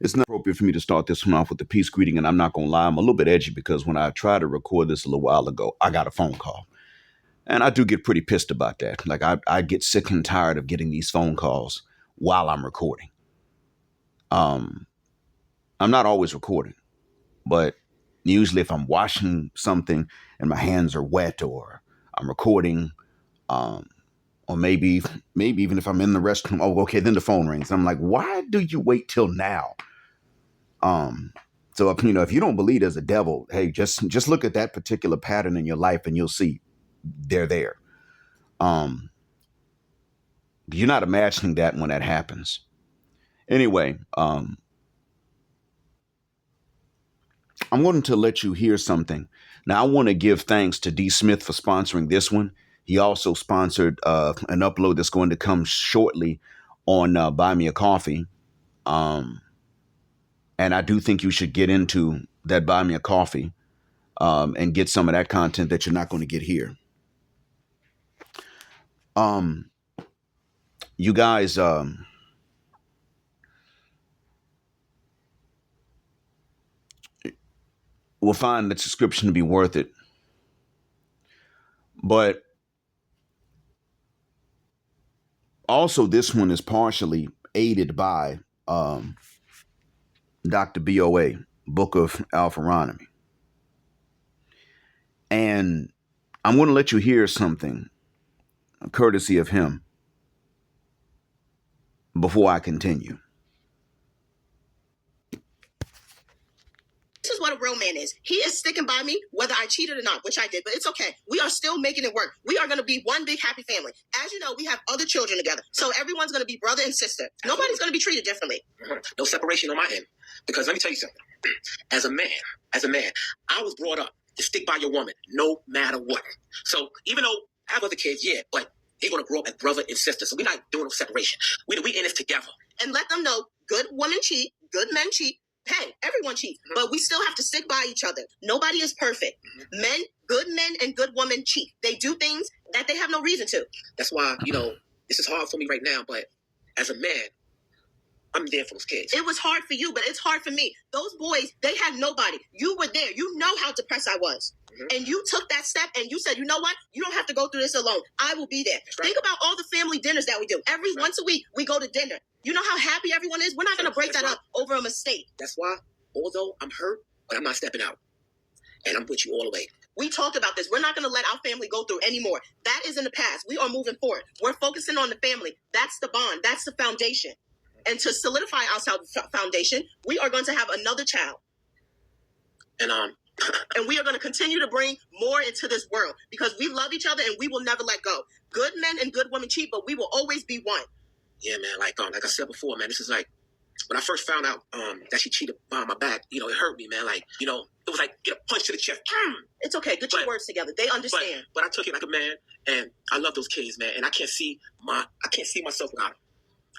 It's not appropriate for me to start this one off with the peace greeting, and I'm not going to lie, I'm a little bit edgy because when I tried to record this a little while ago, I got a phone call. And I do get pretty pissed about that. Like, I get sick and tired of getting these phone calls while I'm recording. I'm not always recording, but usually if I'm washing something and my hands are wet, or I'm recording, or maybe even if I'm in the restroom, oh, okay, then the phone rings. I'm like, why do you wait till now? So if you don't believe there's a devil, hey, just look at that particular pattern in your life and you'll see they're there. You're not imagining that when that happens. Anyway, I'm going to let you hear something. Now, I want to give thanks to D. Smith for sponsoring this one. He also sponsored an upload that's going to come shortly on Buy Me a Coffee. And I do think you should get into that Buy Me a Coffee and get some of that content that you're not going to get here. You guys, will find the subscription to be worth it. But also, this one is partially aided by Dr. BOA, Book of Alpharonomy. And I'm going to let you hear something courtesy of him before I continue. This is what a real man is. He is sticking by me, whether I cheated or not, which I did, but it's okay. We are still making it work. We are going to be one big happy family. As you know, we have other children together. So everyone's going to be brother and sister. Nobody's going to be treated differently. No separation on my end. Because let me tell you something. As a man, I was brought up to stick by your woman no matter what. So even though I have other kids, yeah, but they're going to grow up as brother and sister. So we're not doing no separation. We in this together. And let them know good women cheat, good men cheat. Hey, everyone cheats, but we still have to stick by each other. Nobody is perfect. Good men and good women cheat. They do things that they have no reason to. That's why, this is hard for me right now, but as a man, I'm there for those kids. It was hard for you, but it's hard for me. Those boys, they had nobody. You were there. You know how depressed I was. And you took that step and you said, you know what? You don't have to go through this alone. I will be there. Right. Think about all the family dinners that we do. Once a week, we go to dinner. You know how happy everyone is? We're not going to break that up over a mistake. That's why, although I'm hurt, but I'm not stepping out. And I'm with you all the way. We talked about this. We're not going to let our family go through anymore. That is in the past. We are moving forward. We're focusing on the family. That's the bond. That's the foundation. And to solidify our foundation, we are going to have another child. And we are going to continue to bring more into this world because we love each other and we will never let go. Good men and good women cheat, but we will always be one. Yeah, man. Like I said before, man, this is like when I first found out that she cheated behind my back. It hurt me, man. Like, it was like get a punch to the chest. It's okay. Get your words together. They understand. But I took it like a man, and I love those kids, man. And I can't see myself without them.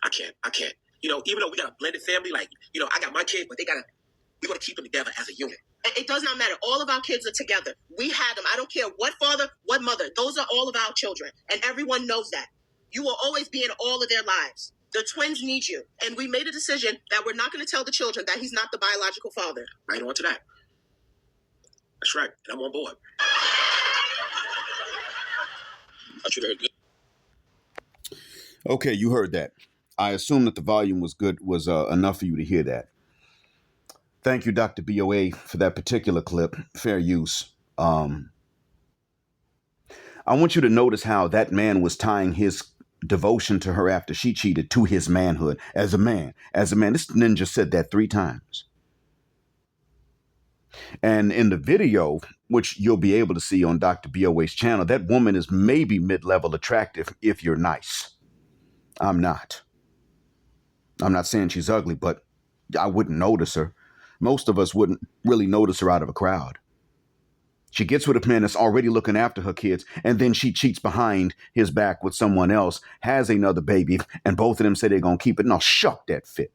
I can't. Even though we got a blended family, like I got my kids, but we're gonna keep them together as a unit. It does not matter. All of our kids are together. We had them. I don't care what father, what mother. Those are all of our children. And everyone knows that. You will always be in all of their lives. The twins need you. And we made a decision that we're not going to tell the children that he's not the biological father. Right on to that. That's right. And I'm on board. I should have heard good. Okay, you heard that. I assume that the volume was good, was enough for you to hear that. Thank you, Dr. BOA, for that particular clip. Fair use. I want you to notice how that man was tying his devotion to her after she cheated to his manhood as a man. As a man, this ninja said that 3 times. And in the video, which you'll be able to see on Dr. BOA's channel, that woman is maybe mid-level attractive if you're nice. I'm not. I'm not saying she's ugly, but I wouldn't notice her. Most of us wouldn't really notice her out of a crowd. She gets with a man that's already looking after her kids, and then she cheats behind his back with someone else, has another baby, and both of them say they're going to keep it. No, shuck that fit.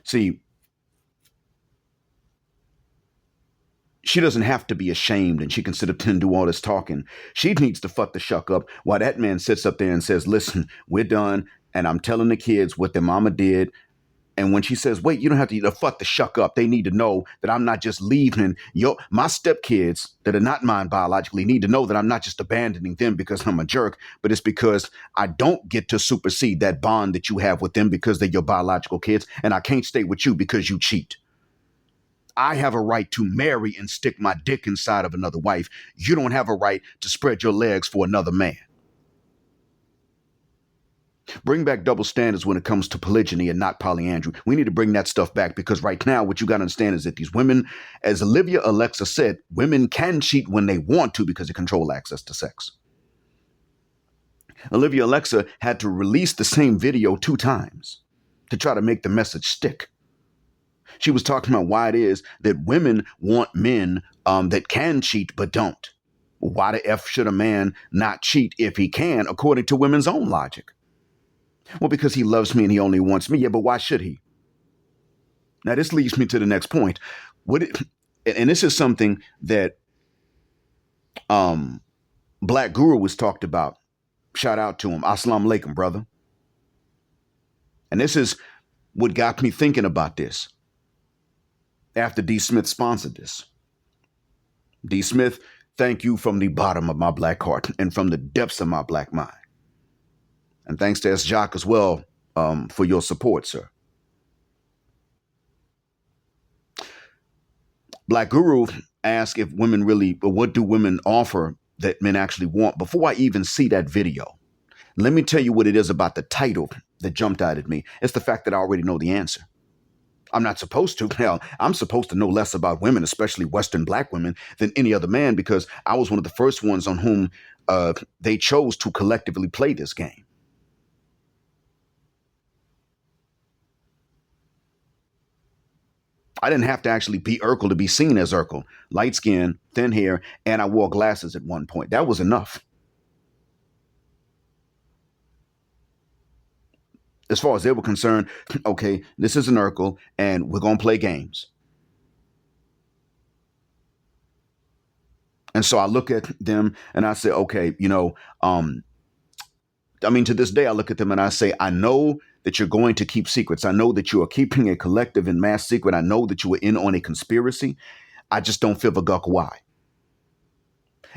See, She doesn't have to be ashamed and she can sit up and do all this talking. She needs to fuck the shuck up while that man sits up there and says, listen, we're done. And I'm telling the kids what their mama did. And when she says, wait, you don't have to fuck the shuck up. They need to know that I'm not just leaving my stepkids that are not mine biologically need to know that I'm not just abandoning them because I'm a jerk, but it's because I don't get to supersede that bond that you have with them because they're your biological kids. And I can't stay with you because you cheat. I have a right to marry and stick my dick inside of another wife. You don't have a right to spread your legs for another man. Bring back double standards when it comes to polygyny and not polyandry. We need to bring that stuff back because right now what you got to understand is that these women, as Olivia Alexa said, women can cheat when they want to because they control access to sex. Olivia Alexa had to release the same video 2 times to try to make the message stick. She was talking about why it is that women want men that can cheat but don't. Why the F should a man not cheat if he can, according to women's own logic? Well, because he loves me and he only wants me. Yeah, but why should he? Now, this leads me to the next point. And this is something that Black Guru was talked about. Shout out to him. Assalamu alaikum, brother. And this is what got me thinking about this after D. Smith sponsored this. D. Smith, thank you from the bottom of my black heart and from the depths of my black mind. And thanks to S. Jock as well for your support, sir. Black Guru asked if women really, or what do women offer that men actually want? Before I even see that video, let me tell you what it is about the title that jumped out at me. It's the fact that I already know the answer. I'm not supposed to. Hell, I'm supposed to know less about women, especially Western black women, than any other man because I was one of the first ones on whom they chose to collectively play this game. I didn't have to actually be Urkel to be seen as Urkel. Light skin, thin hair, and I wore glasses at one point. That was enough. As far as they were concerned, okay, this is an Urkel, and we're going to play games. And so I look at them and I say, okay, to this day, I look at them and I say, I know that you're going to keep secrets. I know that you are keeping a collective and mass secret. I know that you were in on a conspiracy. I just don't feel the guck why.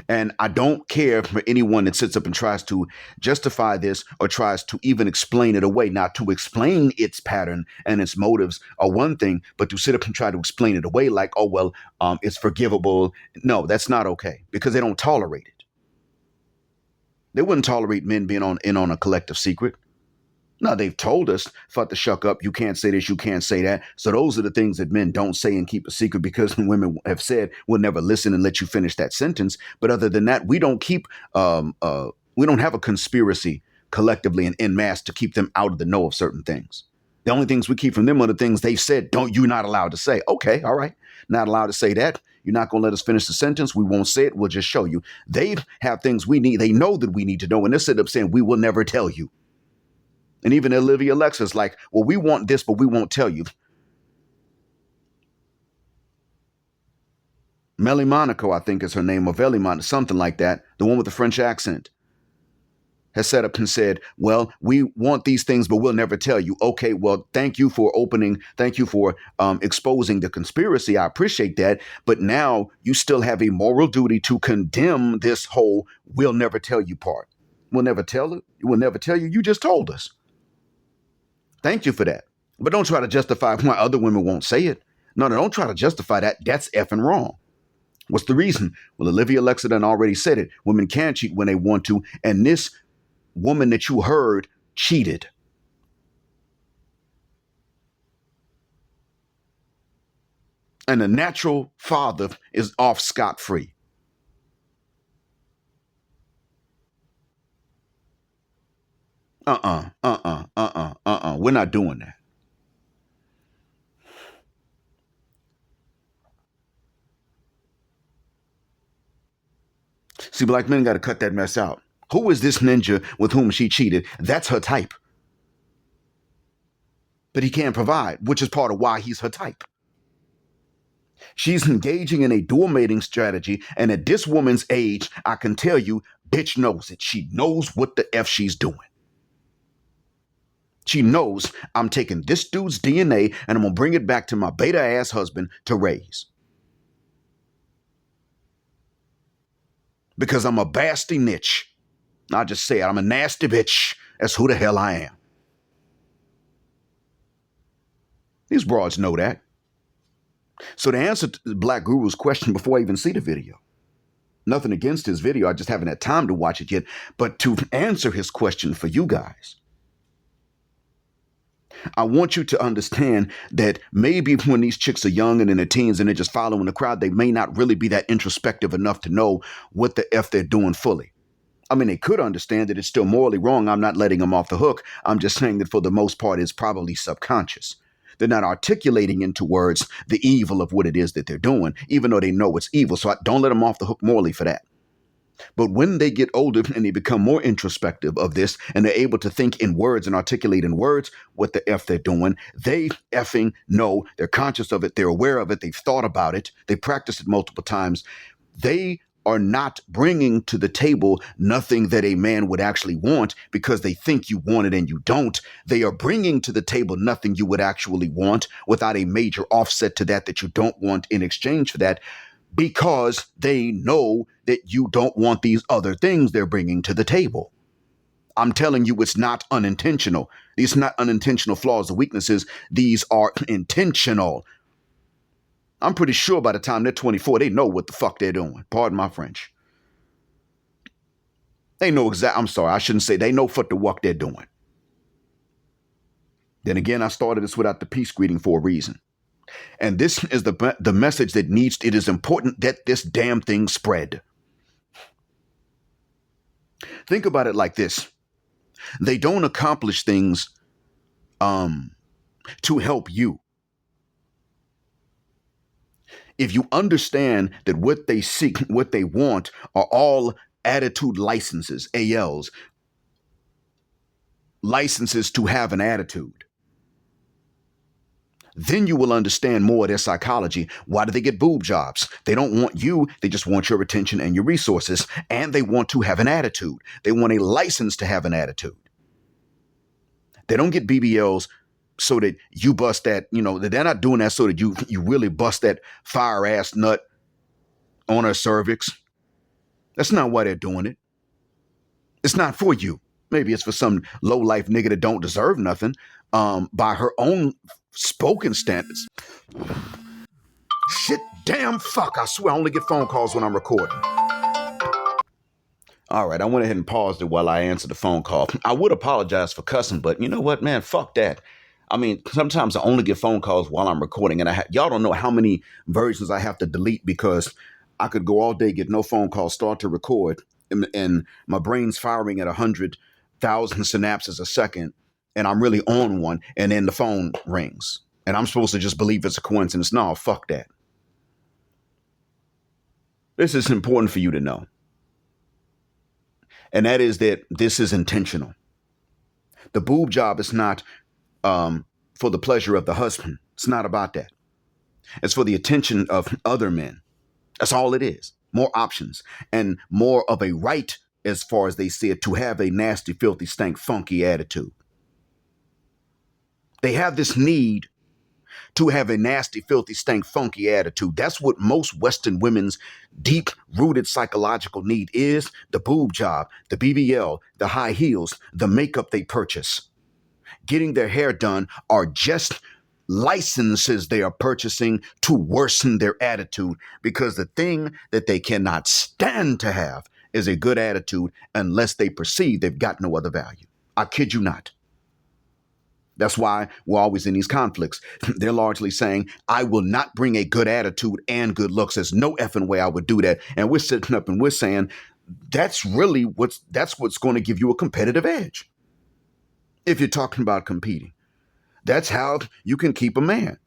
And I don't care for anyone that sits up and tries to justify this or tries to even explain it away. Now, to explain its pattern and its motives are one thing, but to sit up and try to explain it away like, oh, well, it's forgivable. No, that's not okay because they don't tolerate it. They wouldn't tolerate men being in on a collective secret. No, they've told us, fuck the shuck up. You can't say this. You can't say that. So those are the things that men don't say and keep a secret because women have said, we'll never listen and let you finish that sentence. But other than that, we don't keep, we don't have a conspiracy collectively and en masse to keep them out of the know of certain things. The only things we keep from them are the things they've said, you're not allowed to say. Okay, all right. Not allowed to say that. You're not going to let us finish the sentence. We won't say it. We'll just show you. They have things we need. They know that we need to know. And they're sitting up saying, we will never tell you. And even Olivia Alexa's like, well, we want this, but we won't tell you. Melly Monaco, I think is her name, or Veli Monaco, something like that. The one with the French accent has set up and said, well, we want these things, but we'll never tell you. Okay, well, thank you for opening. Thank you for exposing the conspiracy. I appreciate that. But now you still have a moral duty to condemn this whole we'll never tell you part. We'll never tell it. We'll never tell you. You just told us. Thank you for that. But don't try to justify why other women won't say it. No, don't try to justify that. That's effing wrong. What's the reason? Well, Olivia Alexa done already said it. Women can cheat when they want to. And this woman that you heard cheated. And the natural father is off scot-free. We're not doing that. See, black men got to cut that mess out. Who is this ninja with whom she cheated? That's her type. But he can't provide, which is part of why he's her type. She's engaging in a dual mating strategy. And at this woman's age, I can tell you, bitch knows it. She knows what the F she's doing. She knows I'm taking this dude's DNA and I'm going to bring it back to my beta ass husband to raise. Because I'm a basti niche. I just say it, I'm a nasty bitch. That's who the hell I am. These broads know that. So the answer to the Black Guru's question before I even see the video, nothing against his video, I just haven't had time to watch it yet, but to answer his question for you guys, I want you to understand that maybe when these chicks are young and in their teens and they're just following the crowd, they may not really be that introspective enough to know what the F they're doing fully. I mean, they could understand that it's still morally wrong. I'm not letting them off the hook. I'm just saying that for the most part, it's probably subconscious. They're not articulating into words the evil of what it is that they're doing, even though they know it's evil. So don't let them off the hook morally for that. But when they get older and they become more introspective of this and they're able to think in words and articulate in words what the F they're doing, they effing know, they're conscious of it, they're aware of it, they've thought about it, they practiced it multiple times. They are not bringing to the table nothing that a man would actually want because they think you want it and you don't. They are bringing to the table nothing you would actually want without a major offset to that you don't want in exchange for that, because they know that you don't want these other things they're bringing to the table. I'm telling you, it's not unintentional. These are not unintentional flaws or weaknesses. These are intentional. I'm pretty sure by the time they're 24, they know what the fuck they're doing. Pardon my French. They know I'm sorry, I shouldn't say they know what the fuck they're doing. Then again, I started this without the peace greeting for a reason. And this is the message that it is important that this damn thing spread. Think about it like this. They don't accomplish things to help you. If you understand that what they seek, what they want are all attitude licenses, ALs, licenses to have an attitude, then you will understand more of their psychology. Why do they get boob jobs? They don't want you. They just want your attention and your resources. And they want to have an attitude. They want a license to have an attitude. They don't get BBLs so that you bust that, they're not doing that so that you really bust that fire ass nut on her cervix. That's not why they're doing it. It's not for you. Maybe it's for some low life nigga that don't deserve nothing by her own spoken standards. Shit, damn, fuck. I swear I only get phone calls when I'm recording. All right, I went ahead and paused it while I answered the phone call. I would apologize for cussing, but you know what, man? Fuck that. I mean, sometimes I only get phone calls while I'm recording, and y'all don't know how many versions I have to delete because I could go all day, get no phone calls, start to record, and my brain's firing at 100,000 synapses a second, and I'm really on one, and then the phone rings, and I'm supposed to just believe it's a coincidence. No, fuck that. This is important for you to know, and that is that this is intentional. The boob job is not for the pleasure of the husband. It's not about that. It's for the attention of other men. That's all it is. More options and more of a right, as far as they see it, to have a nasty, filthy, stank, funky attitude. They have this need to have a nasty, filthy, stank, funky attitude. That's what most Western women's deep-rooted psychological need is. The boob job, the BBL, the high heels, the makeup they purchase. Getting their hair done are just licenses they are purchasing to worsen their attitude, because the thing that they cannot stand to have is a good attitude unless they perceive they've got no other value. I kid you not. That's why we're always in these conflicts. They're largely saying, I will not bring a good attitude and good looks. There's no effing way I would do that. And we're sitting up and we're saying, that's what's going to give you a competitive edge. If you're talking about competing, that's how you can keep a man.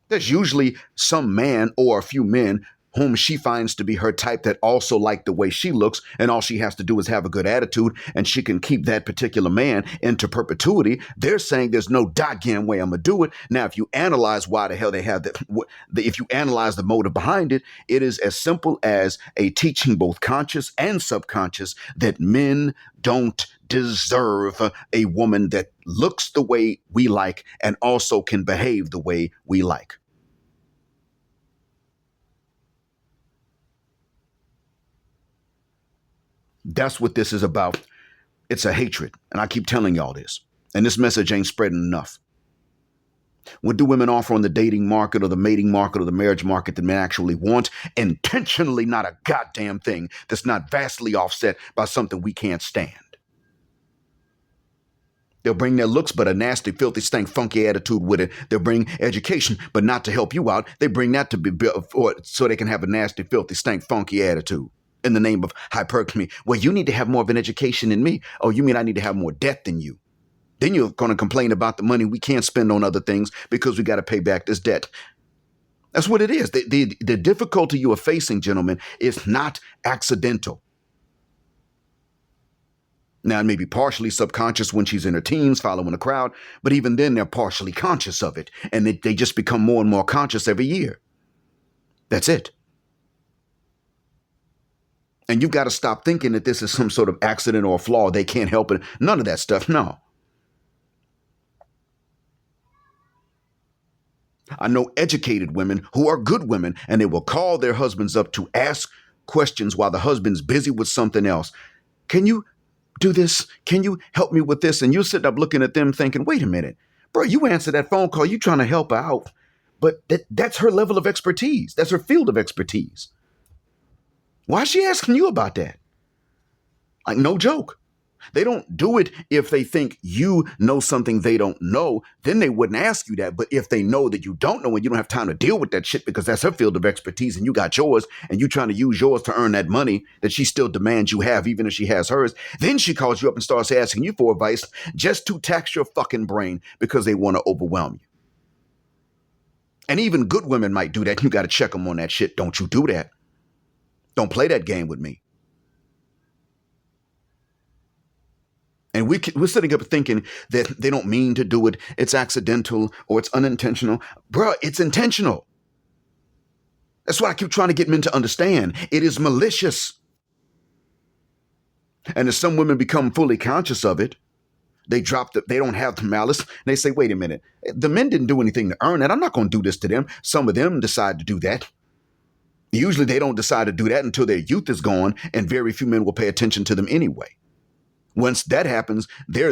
There's usually some man or a few men whom she finds to be her type that also like the way she looks, and all she has to do is have a good attitude, and she can keep that particular man into perpetuity. They're saying there's no goddamn way I'm gonna do it. Now, if you analyze why the hell they have that, if you analyze the motive behind it, it is as simple as a teaching, both conscious and subconscious, that men don't deserve a woman that looks the way we like and also can behave the way we like. That's what this is about. It's a hatred. And I keep telling y'all this. And this message ain't spreading enough. What do women offer on the dating market or the mating market or the marriage market that men actually want? Intentionally not a goddamn thing that's not vastly offset by something we can't stand. They'll bring their looks, but a nasty, filthy, stank, funky attitude with it. They'll bring education, but not to help you out. They bring that to be built so they can have a nasty, filthy, stank, funky attitude in the name of hypergamy. Well, you need to have more of an education than me. Oh, you mean I need to have more debt than you? Then you're going to complain about the money we can't spend on other things because we got to pay back this debt. That's what it is. The difficulty you are facing, gentlemen, is not accidental. Now, it may be partially subconscious when she's in her teens following the crowd, but even then they're partially conscious of it, and they just become more and more conscious every year. That's it. And you've got to stop thinking that this is some sort of accident or flaw. They can't help it. None of that stuff. No. I know educated women who are good women, and they will call their husbands up to ask questions while the husband's busy with something else. Can you do this? Can you help me with this? And you're sitting up looking at them thinking, wait a minute, bro, you answer that phone call. You trying to help her out. But that's her level of expertise. That's her field of expertise. Why is she asking you about that? Like, no joke. They don't do it if they think you know something they don't know. Then they wouldn't ask you that. But if they know that you don't know and you don't have time to deal with that shit because that's her field of expertise and you got yours and you trying to use yours to earn that money that she still demands you have, even if she has hers, then she calls you up and starts asking you for advice just to tax your fucking brain because they want to overwhelm you. And even good women might do that. You got to check them on that shit. Don't you do that. Don't play that game with me. And we're sitting up thinking that they don't mean to do it. It's accidental or it's unintentional. Bruh, it's intentional. That's what I keep trying to get men to understand. It is malicious. And as some women become fully conscious of it, they don't have the malice. And they say, wait a minute, the men didn't do anything to earn it. I'm not going to do this to them. Some of them decide to do that. Usually they don't decide to do that until their youth is gone, and very few men will pay attention to them anyway. Once that happens, their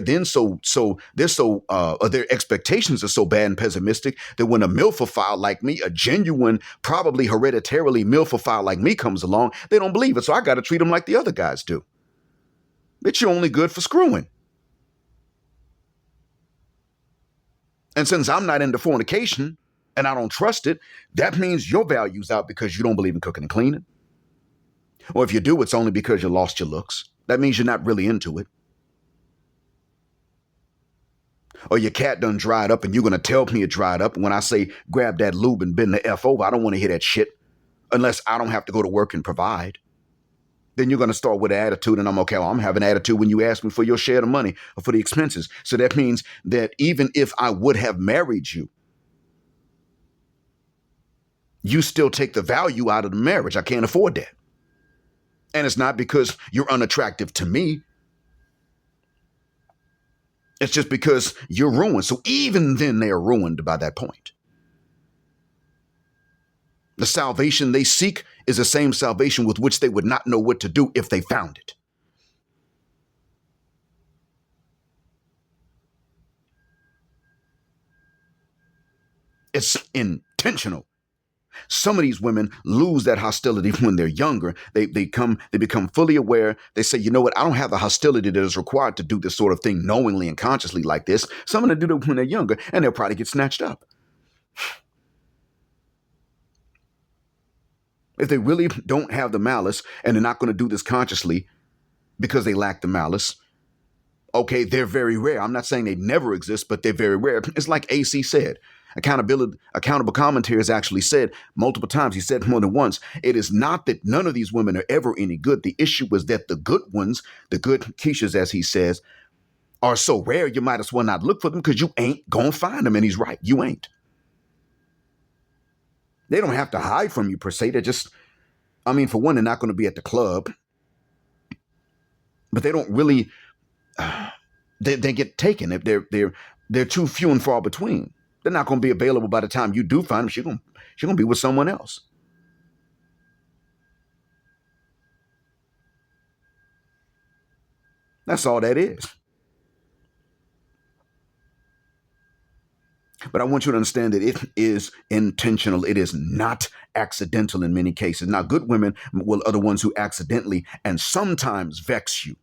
expectations are so bad and pessimistic that when a milfophile like me, a genuine, probably hereditarily milfophile like me comes along, they don't believe it. So I got to treat them like the other guys do. Bitch, you're only good for screwing. And since I'm not into fornication and I don't trust it, that means your value's out because you don't believe in cooking and cleaning. Or if you do, it's only because you lost your looks. That means you're not really into it. Or your cat done dried up and you're going to tell me it dried up. And when I say grab that lube and bend the F over, I don't want to hear that shit unless I don't have to go to work and provide. Then you're going to start with an attitude and I'm okay. Well, I'm having an attitude when you ask me for your share of money or for the expenses. So that means that even if I would have married you, you still take the value out of the marriage. I can't afford that. And it's not because you're unattractive to me. It's just because you're ruined. So even then they are ruined by that point. The salvation they seek is the same salvation with which they would not know what to do if they found it. It's intentional. Some of these women lose that hostility when they're younger. They become fully aware. They say, you know what? I don't have the hostility that is required to do this sort of thing knowingly and consciously like this. Some of them do that when they're younger, and they'll probably get snatched up. If they really don't have the malice and they're not going to do this consciously because they lack the malice, okay, they're very rare. I'm not saying they never exist, but they're very rare. It's like AC said. Accountable commentary has actually said multiple times, he said more than once, it is not that none of these women are ever any good. The issue is that the good ones, the good Keishas, as he says, are so rare you might as well not look for them because you ain't gonna find them. And he's right, you ain't. They don't have to hide from you per se. They're just, for one, they're not going to be at the club, but they don't really, they get taken. They're too few and far between. They're not going to be available by the time you do find them. She's going to be with someone else. That's all that is. But I want you to understand that it is intentional. It is not accidental in many cases. Now, good women are the ones who accidentally and sometimes vex you.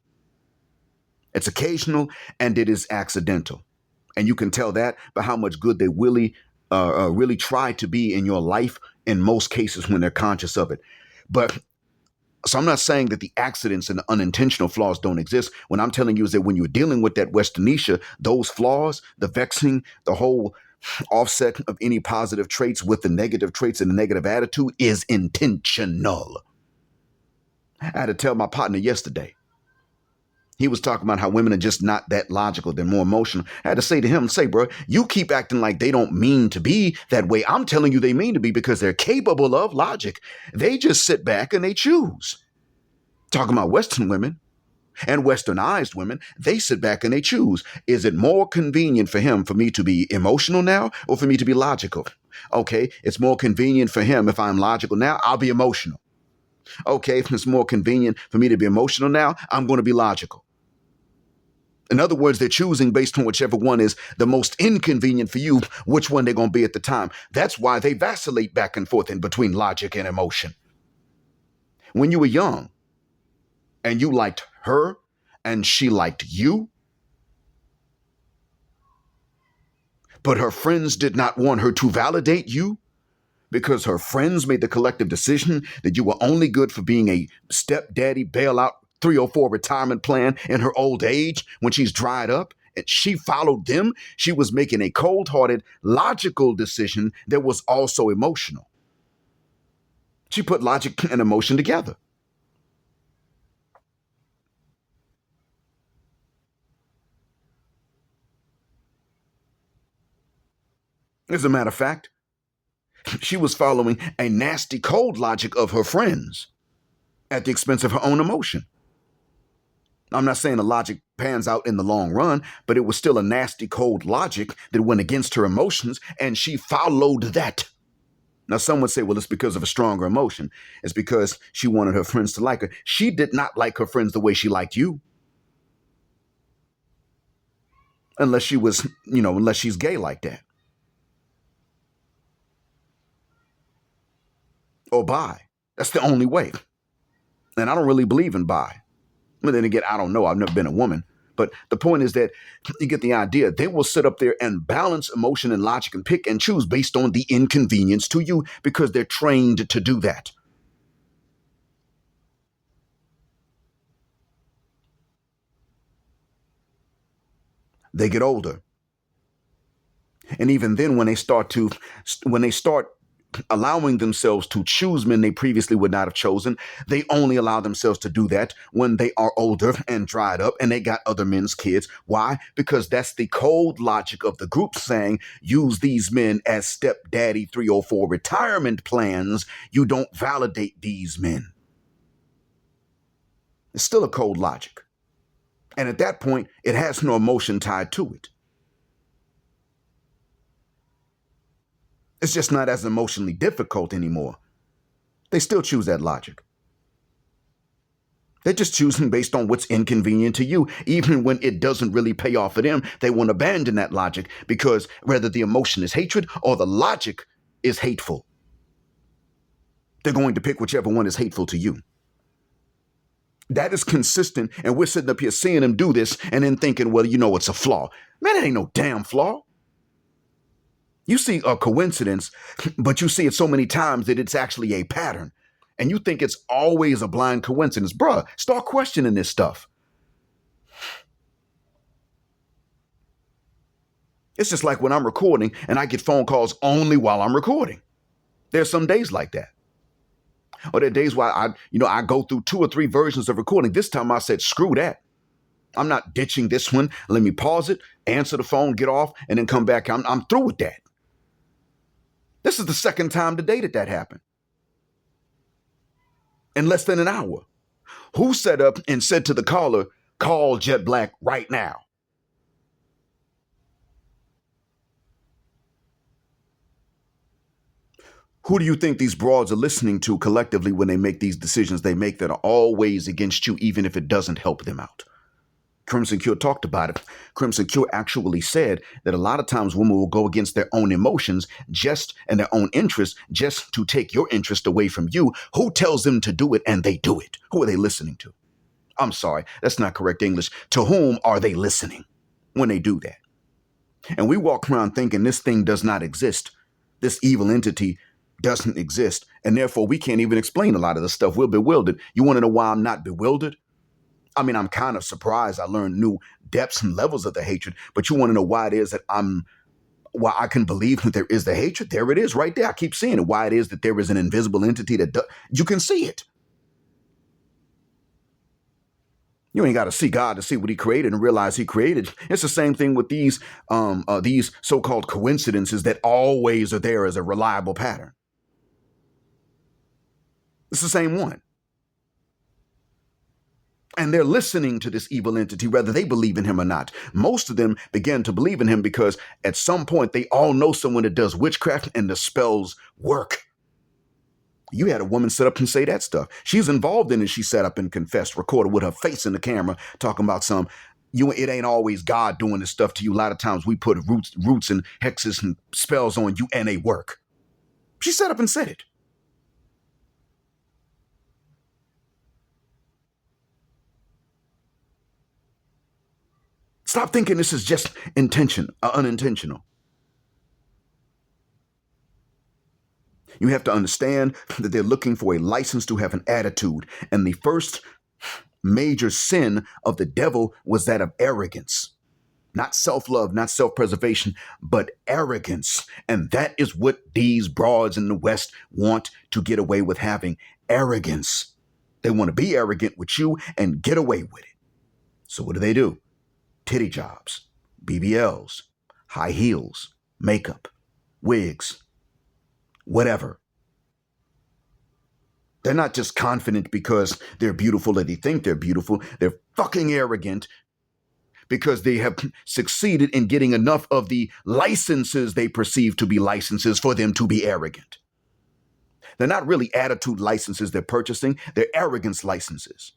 It's occasional and it is accidental. And you can tell that by how much good they really try to be in your life in most cases when they're conscious of it. But so I'm not saying that the accidents and the unintentional flaws don't exist. What I'm telling you is that when you're dealing with that Westernesha, those flaws, the vexing, the whole offset of any positive traits with the negative traits and the negative attitude is intentional. I had to tell my partner yesterday. He was talking about how women are just not that logical. They're more emotional. I had to say to him, bro, you keep acting like they don't mean to be that way. I'm telling you they mean to be because they're capable of logic. They just sit back and they choose. Talking about Western women and Westernized women, they sit back and they choose. Is it more convenient for him for me to be emotional now or for me to be logical? Okay, it's more convenient for him if I'm logical now, I'll be emotional. Okay, if it's more convenient for me to be emotional now, I'm going to be logical. In other words, they're choosing based on whichever one is the most inconvenient for you, which one they're going to be at the time. That's why they vacillate back and forth in between logic and emotion. When you were young and you liked her and she liked you, but her friends did not want her to validate you because her friends made the collective decision that you were only good for being a stepdaddy bailout 304 retirement plan in her old age when she's dried up, and she followed them. She was making a cold-hearted, logical decision that was also emotional. She put logic and emotion together. As a matter of fact, she was following a nasty, cold logic of her friends at the expense of her own emotion. I'm not saying the logic pans out in the long run, but it was still a nasty, cold logic that went against her emotions, and she followed that. Now, some would say, well, it's because of a stronger emotion. It's because she wanted her friends to like her. She did not like her friends the way she liked you. Unless she was, unless she's gay like that. Or bi. That's the only way. And I don't really believe in bi. But then again, I don't know. I've never been a woman. But the point is that you get the idea. They will sit up there and balance emotion and logic and pick and choose based on the inconvenience to you because they're trained to do that. They get older. And even then, when they start allowing themselves to choose men they previously would not have chosen, they only allow themselves to do that when they are older and dried up and they got other men's kids. Why? Because that's the cold logic of the group saying, use these men as stepdaddy 304 retirement plans. You don't validate these men. It's still a cold logic. And at that point, it has no emotion tied to it. It's just not as emotionally difficult anymore. They still choose that logic. They're just choosing based on what's inconvenient to you. Even when it doesn't really pay off for them, they won't abandon that logic because whether the emotion is hatred or the logic is hateful, they're going to pick whichever one is hateful to you. That is consistent, and we're sitting up here seeing them do this and then thinking, well, it's a flaw. Man, it ain't no damn flaw. You see a coincidence, but you see it so many times that it's actually a pattern. And you think it's always a blind coincidence. Bruh, start questioning this stuff. It's just like when I'm recording and I get phone calls only while I'm recording. There's some days like that. Or there are days where I go through 2 or 3 versions of recording. This time I said, screw that. I'm not ditching this one. Let me pause it, answer the phone, get off, and then come back. I'm through with that. This is the second time today that happened. In less than an hour. Who set up and said to the caller, call Jet Black right now? Who do you think these broads are listening to collectively when they make these decisions they make that are always against you, even if it doesn't help them out? Crimson Cure talked about it. Crimson Cure actually said that a lot of times women will go against their own emotions and their own interests just to take your interest away from you. Who tells them to do it and they do it? Who are they listening to? I'm sorry, that's not correct English. To whom are they listening when they do that? And we walk around thinking this thing does not exist. This evil entity doesn't exist. And therefore, we can't even explain a lot of the stuff. We're bewildered. You want to know why I'm not bewildered? I mean, I'm kind of surprised I learned new depths and levels of the hatred. But you want to know why it is that why I can believe that there is the hatred? There it is right there. I keep seeing it. Why it is that there is an invisible entity you can see it. You ain't got to see God to see what he created and realize he created. It's the same thing with these so-called coincidences that always are there as a reliable pattern. It's the same one. And they're listening to this evil entity, whether they believe in him or not. Most of them began to believe in him because at some point they all know someone that does witchcraft and the spells work. You had a woman sit up and say that stuff. She's involved in it. She sat up and confessed, recorded with her face in the camera, talking about it ain't always God doing this stuff to you. A lot of times we put roots and hexes and spells on you and they work. She sat up and said it. Stop thinking this is just unintentional. You have to understand that they're looking for a license to have an attitude. And the first major sin of the devil was that of arrogance. Not self-love, not self-preservation, but arrogance. And that is what these broads in the West want to get away with having. Arrogance. They want to be arrogant with you and get away with it. So what do? Titty jobs, BBLs, high heels, makeup, wigs, whatever. They're not just confident because they're beautiful or they think they're beautiful. They're fucking arrogant because they have succeeded in getting enough of the licenses they perceive to be licenses for them to be arrogant. They're not really attitude licenses they're purchasing. They're arrogance licenses.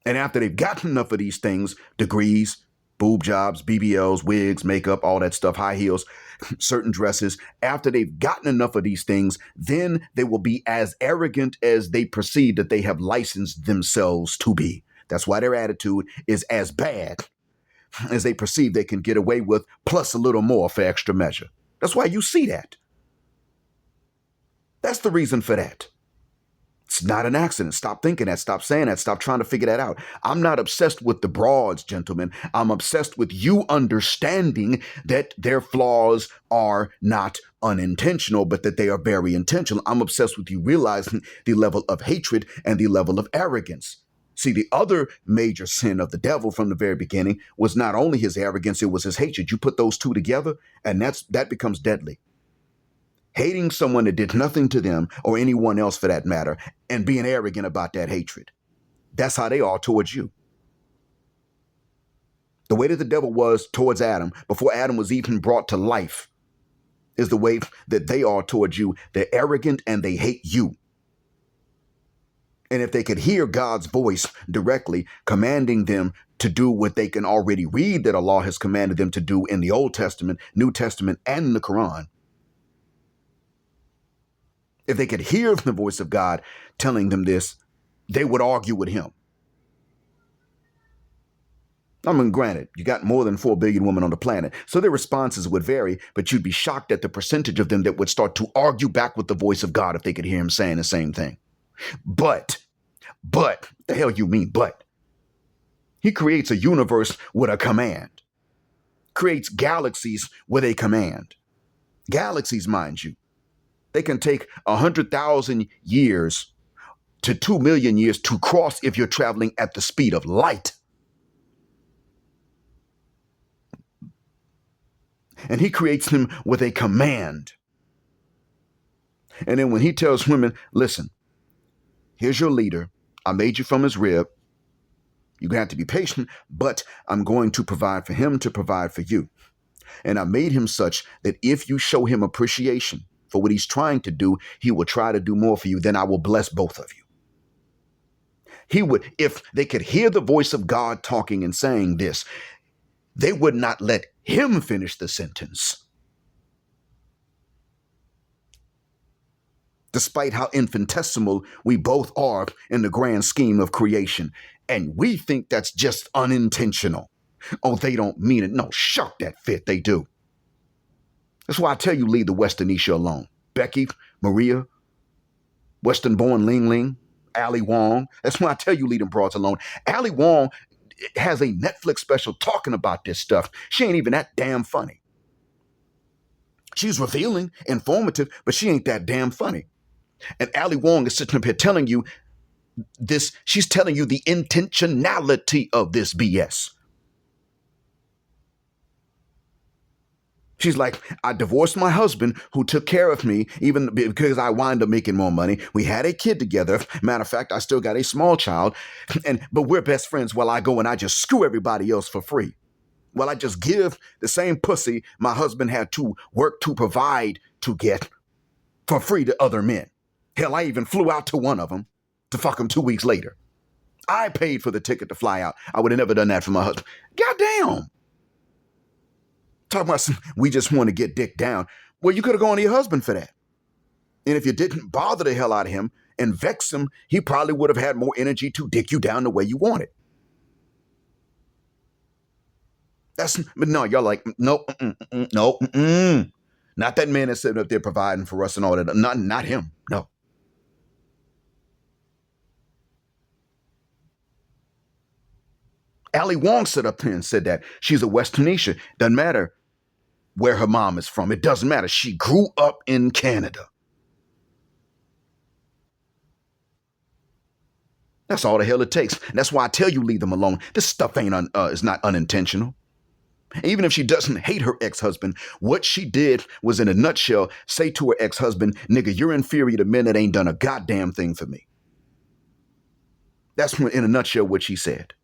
And after they've gotten enough of these things, degrees, boob jobs, BBLs, wigs, makeup, all that stuff, high heels, certain dresses, after they've gotten enough of these things, then they will be as arrogant as they perceive that they have licensed themselves to be. That's why their attitude is as bad as they perceive they can get away with, plus a little more for extra measure. That's why you see that. That's the reason for that. It's not an accident. Stop thinking that. Stop saying that. Stop trying to figure that out. I'm not obsessed with the broads, gentlemen. I'm obsessed with you understanding that their flaws are not unintentional, but that they are very intentional. I'm obsessed with you realizing the level of hatred and the level of arrogance. See, the other major sin of the devil from the very beginning was not only his arrogance, it was his hatred. You put those two together, and that becomes deadly. Hating someone that did nothing to them or anyone else for that matter and being arrogant about that hatred. That's how they are towards you. The way that the devil was towards Adam before Adam was even brought to life is the way that they are towards you. They're arrogant and they hate you. And if they could hear God's voice directly commanding them to do what they can already read that Allah has commanded them to do in the Old Testament, New Testament, and the Quran, if they could hear the voice of God telling them this, they would argue with him. I mean, granted, you got more than 4 billion women on the planet, so their responses would vary, but you'd be shocked at the percentage of them that would start to argue back with the voice of God if they could hear him saying the same thing. But, the hell you mean, but? He creates a universe with a command, creates galaxies with a command. Galaxies, mind you, they can take 100,000 years to 2 million years to cross if you're traveling at the speed of light. And he creates them with a command. And then when he tells women, listen, here's your leader. I made you from his rib. You're going to have to be patient, but I'm going to provide for him to provide for you. And I made him such that if you show him appreciation for what he's trying to do, he will try to do more for you. Then I will bless both of you. He would, if they could hear the voice of God talking and saying this, they would not let him finish the sentence. Despite how infinitesimal we both are in the grand scheme of creation. And we think that's just unintentional. Oh, they don't mean it. No, shuck that fit. They do. That's why I tell you, leave the Westernesha alone. Becky, Maria, Western-born Ling Ling, Ali Wong. That's why I tell you, leave them broads alone. Ali Wong has a Netflix special talking about this stuff. She ain't even that damn funny. She's revealing, informative, but she ain't that damn funny. And Ali Wong is sitting up here telling you this. She's telling you the intentionality of this BS. She's like, I divorced my husband who took care of me, even because I wind up making more money. We had a kid together. Matter of fact, I still got a small child. But we're best friends while I go and I just screw everybody else for free. While I just give the same pussy my husband had to work to provide to get for free to other men. Hell, I even flew out to one of them to fuck him 2 weeks later. I paid for the ticket to fly out. I would have never done that for my husband. Goddamn. Talking about we just want to get dick down. Well, you could have gone to your husband for that. And if you didn't bother the hell out of him and vex him, he probably would have had more energy to dick you down the way you wanted. But no, y'all like, nope, nope, not that man that's sitting up there providing for us and all that. Not him, no. Ali Wong stood up there and said that she's a Westernesha. Doesn't matter where her mom is from. It doesn't matter. She grew up in Canada. That's all the hell it takes. That's why I tell you, leave them alone. This stuff is not unintentional. Even if she doesn't hate her ex-husband, what she did was, in a nutshell, say to her ex-husband, nigga, you're inferior to men that ain't done a goddamn thing for me. That's in a nutshell what she said.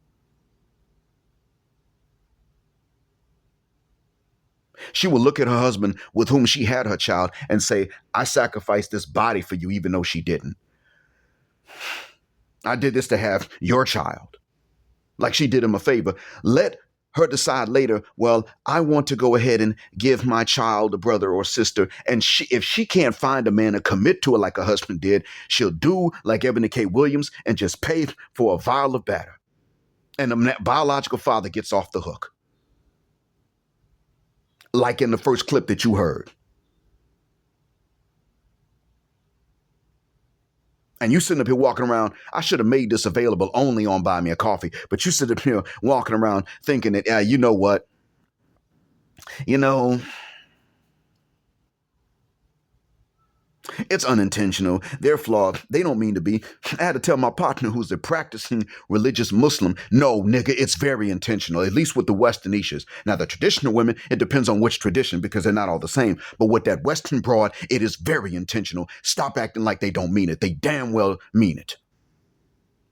She will look at her husband with whom she had her child and say, I sacrificed this body for you, even though she didn't. I did this to have your child. Like she did him a favor. Let her decide later, well, I want to go ahead and give my child a brother or sister. And if she can't find a man to commit to her like her husband did, she'll do like Ebony K. Williams and just pay for a vial of batter. And the biological father gets off the hook. Like in the first clip that you heard. And you sitting up here walking around, I should have made this available only on Buy Me a Coffee. But you sit up here walking around thinking that, you know what? It's unintentional. They're flawed. They don't mean to be. I had to tell my partner who's a practicing religious Muslim, no, nigga, it's very intentional, at least with the Westerneshas. Now, the traditional women, it depends on which tradition because they're not all the same. But with that Western broad, it is very intentional. Stop acting like they don't mean it. They damn well mean it.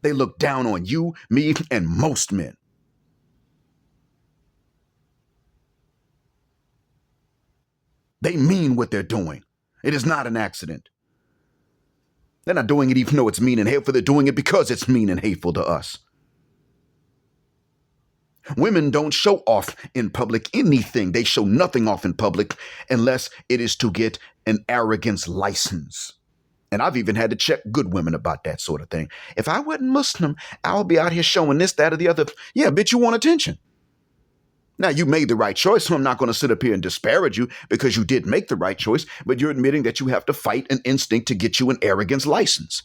They look down on you, me, and most men. They mean what they're doing. It is not an accident. They're not doing it even though it's mean and hateful. They're doing it because it's mean and hateful to us. Women don't show off in public anything. They show nothing off in public unless it is to get an arrogance license. And I've even had to check good women about that sort of thing. If I wasn't Muslim, I would be out here showing this, that, or the other. Yeah, bitch, you want attention. Now, you made the right choice, so I'm not going to sit up here and disparage you because you did make the right choice, but you're admitting that you have to fight an instinct to get you an arrogance license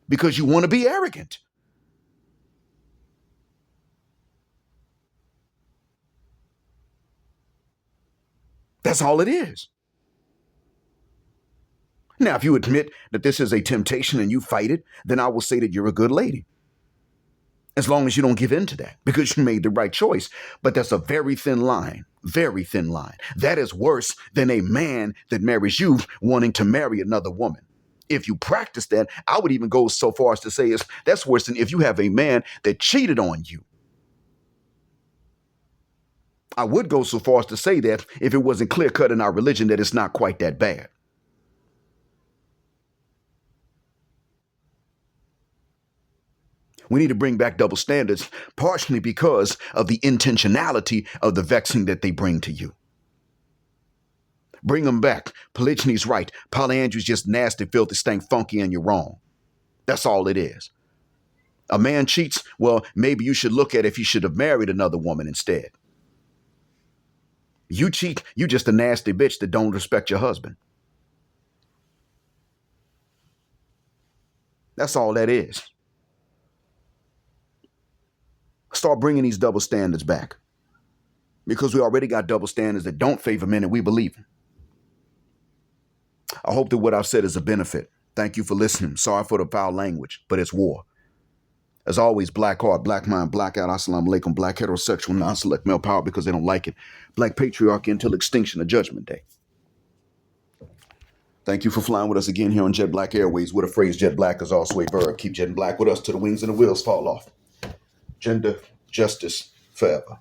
because you want to be arrogant. That's all it is. Now, if you admit that this is a temptation and you fight it, then I will say that you're a good lady. As long as you don't give in to that, because you made the right choice. But that's a very thin line, very thin line. That is worse than a man that marries you wanting to marry another woman. If you practice that, I would even go so far as to say that's worse than if you have a man that cheated on you. I would go so far as to say that if it wasn't clear cut in our religion that it's not quite that bad. We need to bring back double standards, partially because of the intentionality of the vexing that they bring to you. Bring them back. Polygyny's right. Polyandry's just nasty, filthy, stank, funky, and you're wrong. That's all it is. A man cheats, well, maybe you should look at if he should have married another woman instead. You cheat, you just a nasty bitch that don't respect your husband. That's all that is. Start bringing these double standards back, because we already got double standards that don't favor men and we believe in. I hope that what I've said is a benefit. Thank you for listening. Sorry for the foul language, but it's war. As always, black heart, black mind, blackout, assalamu alaikum, black heterosexual, non-select male power because they don't like it. Black patriarchy until extinction of Judgment Day. Thank you for flying with us again here on Jet Black Airways, where the phrase jet black is also a verb. Keep jetting black with us till the wings and the wheels fall off. Gender justice forever.